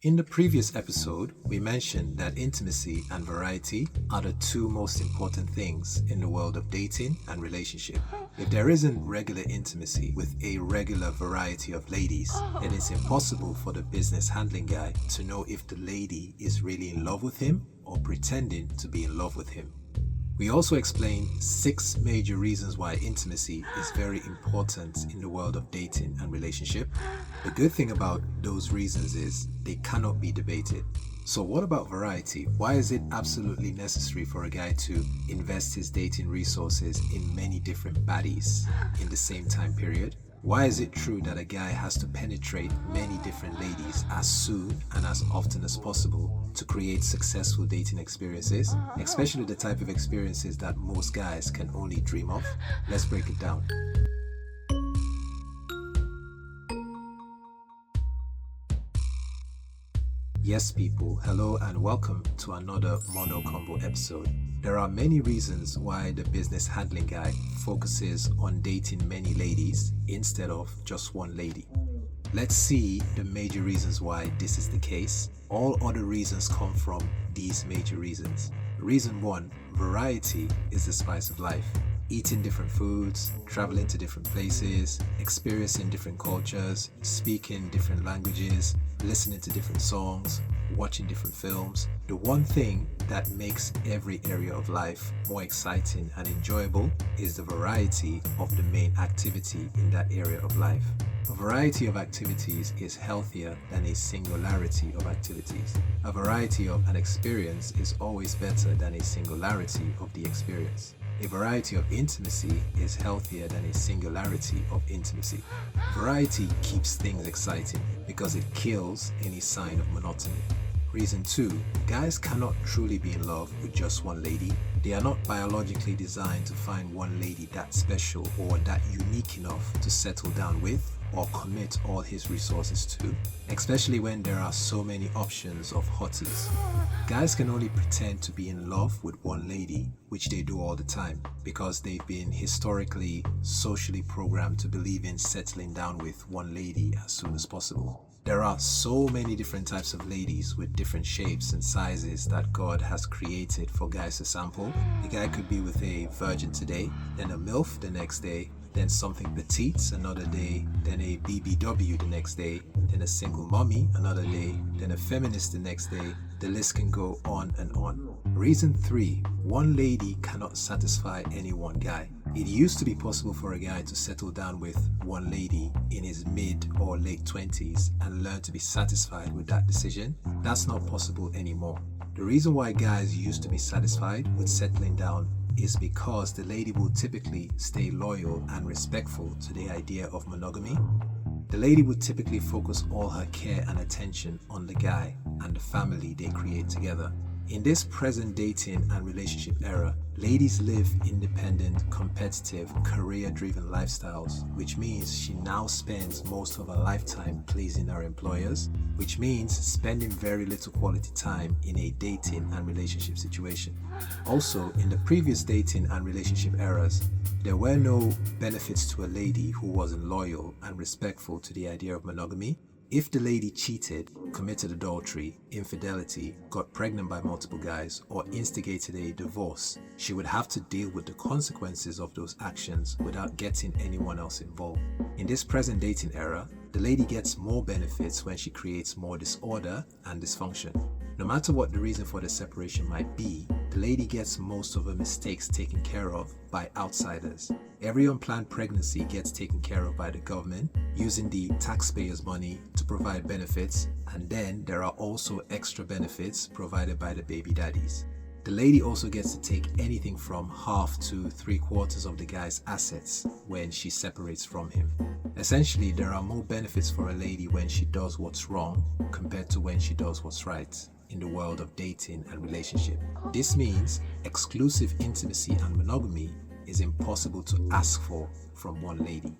In the previous episode, we mentioned that intimacy and variety are the two most important things in the world of dating and relationship. If there isn't regular intimacy with a regular variety of ladies, then it's impossible for the business handling guy to know if the lady is really in love with him or pretending to be in love with him. We also explained 6 major reasons why intimacy is very important in the world of dating and relationship. The good thing about those reasons is they cannot be debated. So what about variety? Why is it absolutely necessary for a guy to invest his dating resources in many different baddies in the same time period? Why is it true that a guy has to penetrate many different ladies as soon and as often as possible to create successful dating experiences, especially the type of experiences that most guys can only dream of? Let's break it down. Yes, people, hello and welcome to another Mono Combo episode. There are many reasons why the business handling guy focuses on dating many ladies instead of just one lady. Let's see the major reasons why this is the case. All other reasons come from these major reasons. Reason 1, variety is the spice of life. Eating different foods, traveling to different places, experiencing different cultures, speaking different languages, listening to different songs, watching different films. The one thing that makes every area of life more exciting and enjoyable is the variety of the main activity in that area of life. A variety of activities is healthier than a singularity of activities. A variety of an experience is always better than a singularity of the experience. A variety of intimacy is healthier than a singularity of intimacy. Variety keeps things exciting because it kills any sign of monotony. Reason 2, guys cannot truly be in love with just one lady. They are not biologically designed to find one lady that special or that unique enough to settle down with or commit all his resources to, especially when there are so many options of hotties. Guys can only pretend to be in love with one lady, which they do all the time, because they've been historically, socially programmed to believe in settling down with one lady as soon as possible. There are so many different types of ladies with different shapes and sizes that God has created for guys to sample. A guy could be with a virgin today, then a MILF the next day, then something petite another day, then a BBW the next day, then a single mommy another day, then a feminist the next day. The list can go on and on. Reason 3, one lady cannot satisfy any one guy. It used to be possible for a guy to settle down with one lady in his mid or late 20s and learn to be satisfied with that decision. That's not possible anymore. The reason why guys used to be satisfied with settling down is because the lady will typically stay loyal and respectful to the idea of monogamy. The lady would typically focus all her care and attention on the guy and the family they create together. In this present dating and relationship era, ladies live independent, competitive, career-driven lifestyles, which means she now spends most of her lifetime pleasing her employers, which means spending very little quality time in a dating and relationship situation. Also, in the previous dating and relationship eras, there were no benefits to a lady who wasn't loyal and respectful to the idea of monogamy. If the lady cheated, committed adultery, infidelity, got pregnant by multiple guys, or instigated a divorce, she would have to deal with the consequences of those actions without getting anyone else involved. In this present dating era, the lady gets more benefits when she creates more disorder and dysfunction. No matter what the reason for the separation might be, the lady gets most of her mistakes taken care of by outsiders. Every unplanned pregnancy gets taken care of by the government, using the taxpayers' money to provide benefits, and then there are also extra benefits provided by the baby daddies. The lady also gets to take anything from half to 3/4 of the guy's assets when she separates from him. Essentially, there are more benefits for a lady when she does what's wrong compared to when she does what's right in the world of dating and relationship. This means exclusive intimacy and monogamy is impossible to ask for from one lady.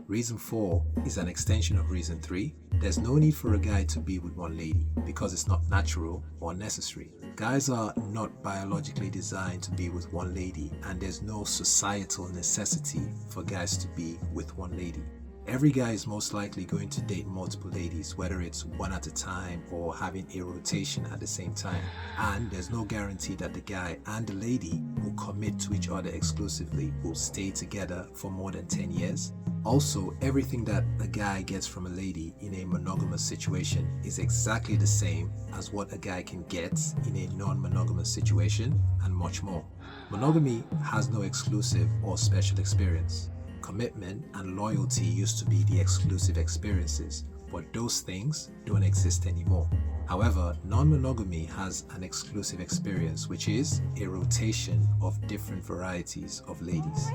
Reason 4 is an extension of reason 3. There's no need for a guy to be with one lady because it's not natural or necessary. Guys are not biologically designed to be with one lady, and there's no societal necessity for guys to be with one lady. Every guy is most likely going to date multiple ladies, whether it's one at a time or having a rotation at the same time. And there's no guarantee that the guy and the lady who commit to each other exclusively will stay together for more than 10 years. Also, everything that a guy gets from a lady in a monogamous situation is exactly the same as what a guy can get in a non-monogamous situation, and much more. Monogamy has no exclusive or special experience. Commitment and loyalty used to be the exclusive experiences, but those things don't exist anymore. However, non-monogamy has an exclusive experience, which is a rotation of different varieties of ladies.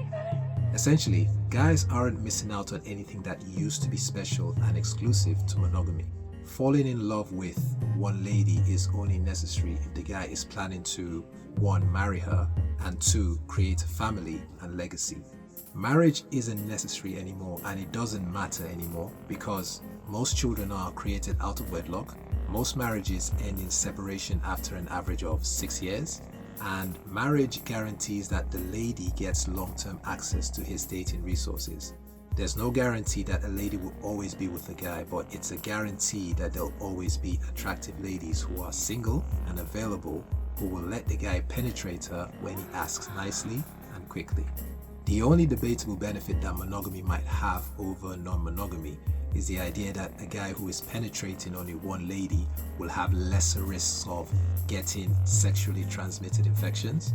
Essentially, guys aren't missing out on anything that used to be special and exclusive to monogamy. Falling in love with one lady is only necessary if the guy is planning to 1. Marry her, and 2. Create a family and legacy. Marriage isn't necessary anymore, and it doesn't matter anymore because most children are created out of wedlock. Most marriages end in separation after an average of 6 years, and marriage guarantees that the lady gets long-term access to his dating resources. There's no guarantee that a lady will always be with a guy, but it's a guarantee that there'll always be attractive ladies who are single and available, who will let the guy penetrate her when he asks nicely and quickly. The only debatable benefit that monogamy might have over non-monogamy is the idea that a guy who is penetrating only one lady will have lesser risks of getting sexually transmitted infections.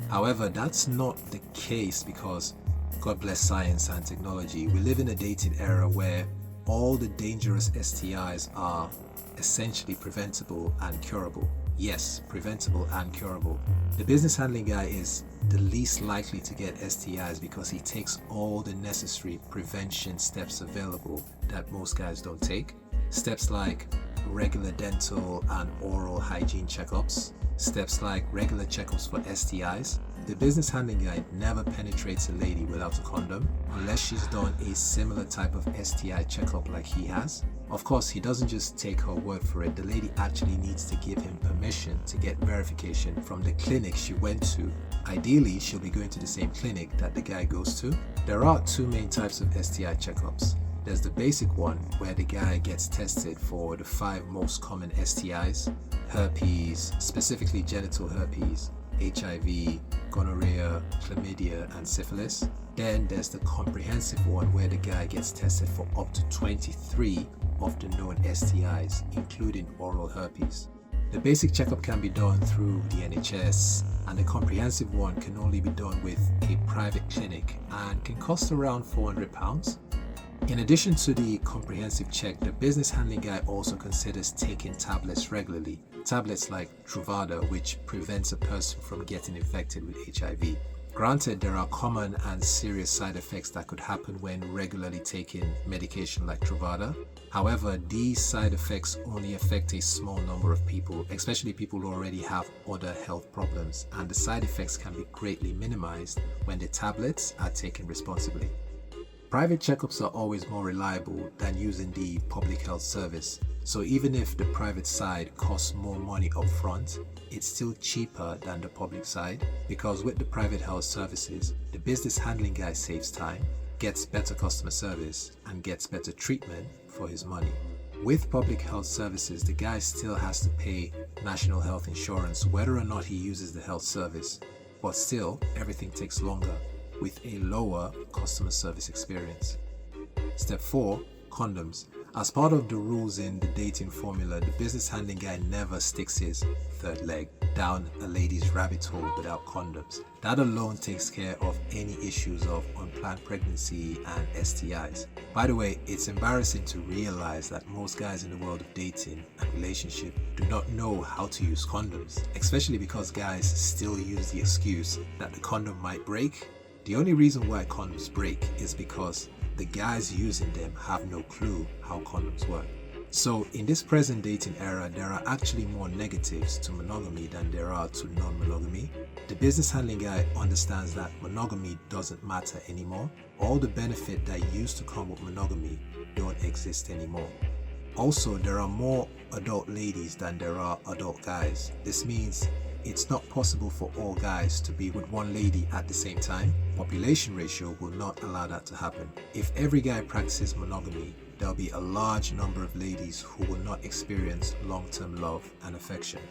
However, that's not the case because, God bless science and technology, we live in a dating era where all the dangerous STIs are essentially preventable and curable. Yes, preventable and curable. The business handling guy is the least likely to get STIs because he takes all the necessary prevention steps available that most guys don't take. Steps like regular dental and oral hygiene checkups. Steps like regular checkups for STIs. The business handling guy never penetrates a lady without a condom unless she's done a similar type of STI checkup like he has. Of course, he doesn't just take her word for it. The lady actually needs to give him permission to get verification from the clinic she went to. Ideally, she'll be going to the same clinic that the guy goes to. There are 2 main types of STI checkups. There's the basic one where the guy gets tested for the 5 most common STIs: herpes, specifically genital herpes, HIV, gonorrhea, chlamydia, and syphilis. Then there's the comprehensive one where the guy gets tested for up to 23 of the known STIs, including oral herpes. The basic checkup can be done through the NHS, and the comprehensive one can only be done with a private clinic and can cost around £400. In addition to the comprehensive check, the business handling guy also considers taking tablets regularly. Tablets like Truvada, which prevents a person from getting infected with HIV. Granted, there are common and serious side effects that could happen when regularly taking medication like Truvada. However, these side effects only affect a small number of people, especially people who already have other health problems, and the side effects can be greatly minimized when the tablets are taken responsibly. Private checkups are always more reliable than using the public health service, so even if the private side costs more money up front, it's still cheaper than the public side, because with the private health services, the business handling guy saves time, gets better customer service, and gets better treatment for his money. With public health services, the guy still has to pay national health insurance whether or not he uses the health service, but still everything takes longer with a lower customer service experience. Step 4. Condoms. As part of the rules in the dating formula, the business handling guy never sticks his third leg down a lady's rabbit hole without condoms. That alone takes care of any issues of unplanned pregnancy and STIs. By the way, it's embarrassing to realize that most guys in the world of dating and relationship do not know how to use condoms, especially because guys still use the excuse that the condom might break. The only reason why condoms break is because the guys using them have no clue how condoms work. So in this present dating era, there are actually more negatives to monogamy than there are to non-monogamy. The business handling guy understands that monogamy doesn't matter anymore. All the benefit that used to come with monogamy don't exist anymore. Also, there are more adult ladies than there are adult guys. This means it's not possible for all guys to be with one lady at the same time. population ratio will not allow that to happen. If every guy practices monogamy, there'll be a large number of ladies who will not experience long-term love and affection.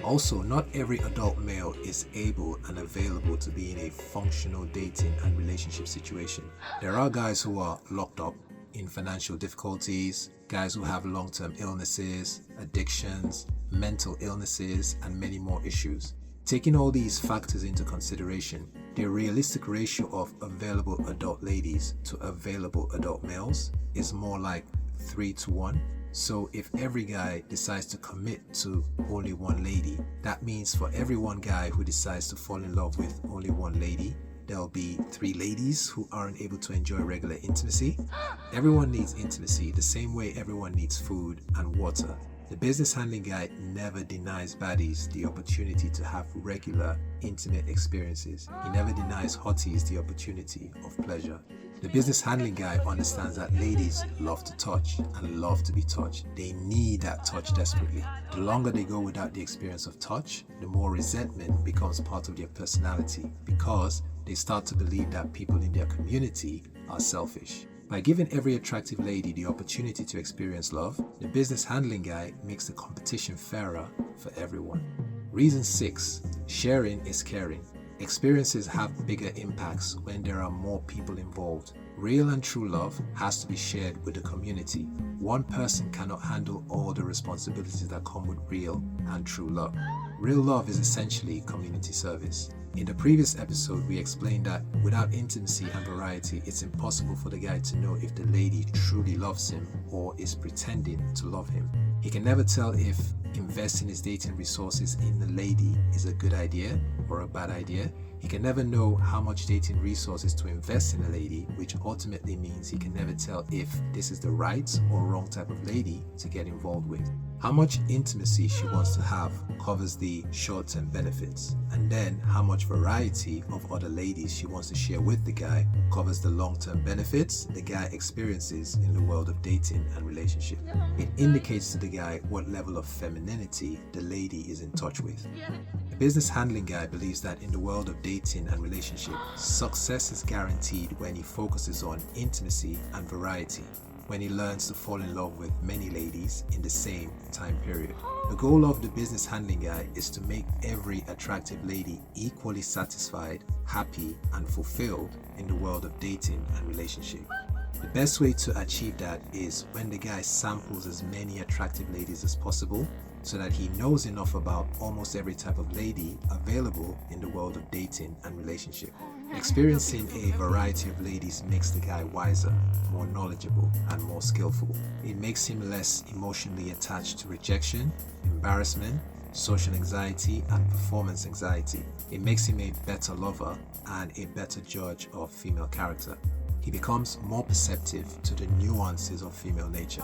Also, not every adult male is able and available to be in a functional dating and relationship situation. There are guys who are locked up in financial difficulties, guys who have long-term illnesses, addictions, mental illnesses, and many more issues. Taking all these factors into consideration, the realistic ratio of available adult ladies to available adult males is more like 3-1. So if every guy decides to commit to only one lady, that means for every one guy who decides to fall in love with only one lady, there'll be 3 ladies who aren't able to enjoy regular intimacy. Everyone needs intimacy the same way everyone needs food and water. The business handling guy never denies baddies the opportunity to have regular, intimate experiences. He never denies hotties the opportunity of pleasure. The business handling guy understands that ladies love to touch and love to be touched. They need that touch desperately. The longer they go without the experience of touch, the more resentment becomes part of their personality because they start to believe that people in their community are selfish. By giving every attractive lady the opportunity to experience love, the business handling guy makes the competition fairer for everyone. Reason 6. Sharing is caring. Experiences have bigger impacts when there are more people involved. Real and true love has to be shared with the community. One person cannot handle all the responsibilities that come with real and true love. Real love is essentially community service. In the previous episode, we explained that without intimacy and variety, it's impossible for the guy to know if the lady truly loves him or is pretending to love him. He can never tell if investing his dating resources in the lady is a good idea or a bad idea. He can never know how much dating resources to invest in a lady, which ultimately means he can never tell if this is the right or wrong type of lady to get involved with. How much intimacy she wants to have covers the short-term benefits, and then how much variety of other ladies she wants to share with the guy covers the long-term benefits the guy experiences in the world of dating and relationship. It indicates to the guy what level of femininity the lady is in touch with. The business handling guy believes that in the world of dating and relationship, success is guaranteed when he focuses on intimacy and variety, when he learns to fall in love with many ladies in the same time period. The goal of the business handling guy is to make every attractive lady equally satisfied, happy, and fulfilled in the world of dating and relationship. The best way to achieve that is when the guy samples as many attractive ladies as possible so that he knows enough about almost every type of lady available in the world of dating and relationship. Experiencing a variety of ladies makes the guy wiser, more knowledgeable, and more skillful. It makes him less emotionally attached to rejection, embarrassment, social anxiety, and performance anxiety. It makes him a better lover and a better judge of female character. He becomes more perceptive to the nuances of female nature,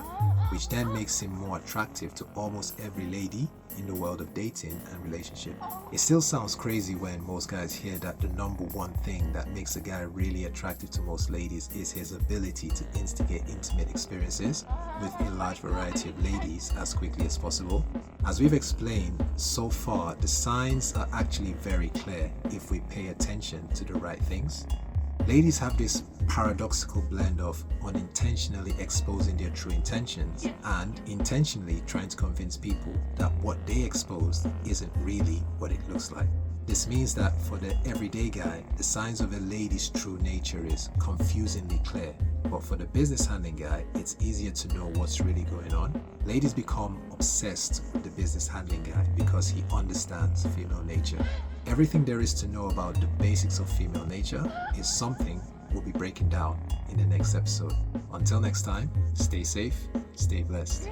which then makes him more attractive to almost every lady in the world of dating and relationship. It still sounds crazy when most guys hear that the number one thing that makes a guy really attractive to most ladies is his ability to instigate intimate experiences with a large variety of ladies as quickly as possible. As we've explained so far, the signs are actually very clear if we pay attention to the right things. Ladies have this paradoxical blend of unintentionally exposing their true intentions and intentionally trying to convince people that what they exposed isn't really what it looks like. This means that for the everyday guy, the signs of a lady's true nature is confusingly clear. But for the business handling guy, it's easier to know what's really going on. Ladies become obsessed with the business handling guy because he understands female nature. Everything there is to know about the basics of female nature is something we'll be breaking down in the next episode. Until next time, stay safe, stay blessed.